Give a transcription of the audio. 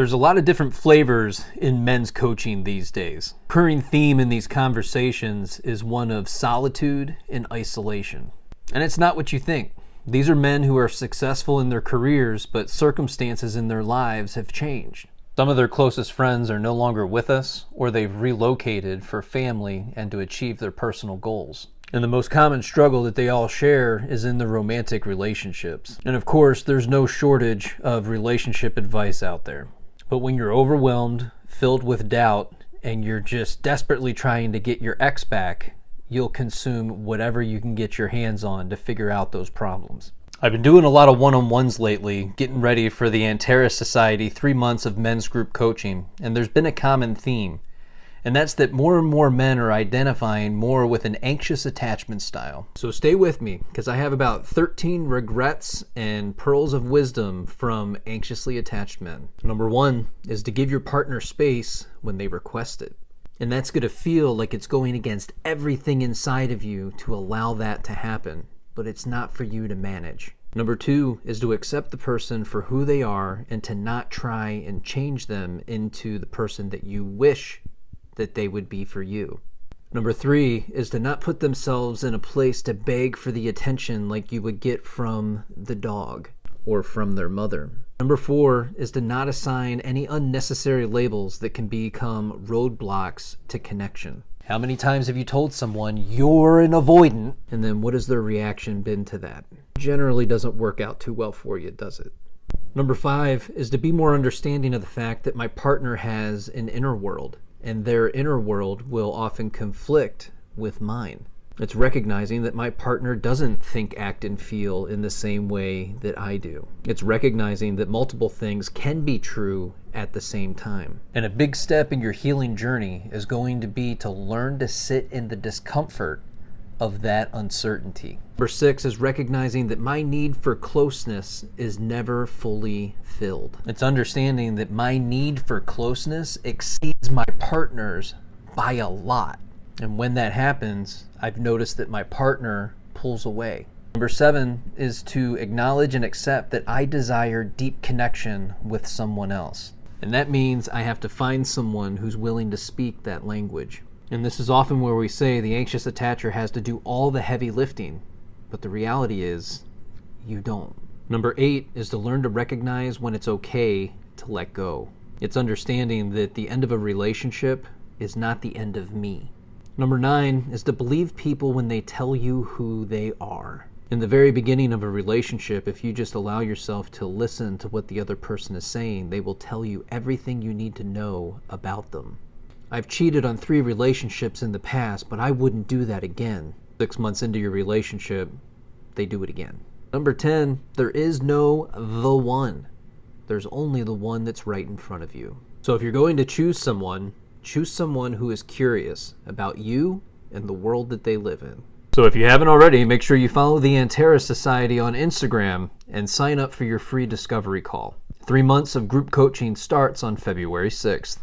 There's a lot of different flavors in men's coaching these days. Recurring theme in these conversations is one of solitude and isolation. And it's not what you think. These are men who are successful in their careers, but circumstances in their lives have changed. Some of their closest friends are no longer with us, or they've relocated for family and to achieve their personal goals. And the most common struggle that they all share is in their romantic relationships. And of course, there's no shortage of relationship advice out there. But when you're overwhelmed, filled with doubt, and you're just desperately trying to get your ex back, you'll consume whatever you can get your hands on to figure out those problems. I've been doing a lot of one-on-ones lately, getting ready for the Antares Society 3 months of men's group coaching, and there's been a common theme. And that's that more and more men are identifying more with an anxious attachment style. So stay with me, because I have about 13 regrets and pearls of wisdom from anxiously attached men. Number 1 is to give your partner space when they request it. And that's going to feel like it's going against everything inside of you to allow that to happen, but it's not for you to manage. Number 2 is to accept the person for who they are and to not try and change them into the person that you wish that they would be for you. Number 3 is to not put themselves in a place to beg for the attention like you would get from the dog or from their mother. Number 4 is to not assign any unnecessary labels that can become roadblocks to connection. How many times have you told someone you're an avoidant, and then what has their reaction been to that? Generally doesn't work out too well for you, does it? Number 5 is to be more understanding of the fact that my partner has an inner world, and their inner world will often conflict with mine. It's recognizing that my partner doesn't think, act, and feel in the same way that I do. It's recognizing that multiple things can be true at the same time. And a big step in your healing journey is going to be to learn to sit in the discomfort of that uncertainty. Number 6 is recognizing that my need for closeness is never fully filled. It's understanding that my need for closeness exceeds my partner's by a lot. And when that happens, I've noticed that my partner pulls away. Number 7 is to acknowledge and accept that I desire deep connection with someone else. And that means I have to find someone who's willing to speak that language. And this is often where we say the anxious attacher has to do all the heavy lifting, but the reality is you don't. Number 8 is to learn to recognize when it's okay to let go. It's understanding that the end of a relationship is not the end of me. Number 9 is to believe people when they tell you who they are. In the very beginning of a relationship, if you just allow yourself to listen to what the other person is saying, they will tell you everything you need to know about them. I've cheated on 3 relationships in the past, but I wouldn't do that again. 6 months into your relationship, they do it again. Number 10, there is no the one. There's only the one that's right in front of you. So if you're going to choose someone who is curious about you and the world that they live in. So if you haven't already, make sure you follow the Antares Society on Instagram and sign up for your free discovery call. 3 months of group coaching starts on February 6th.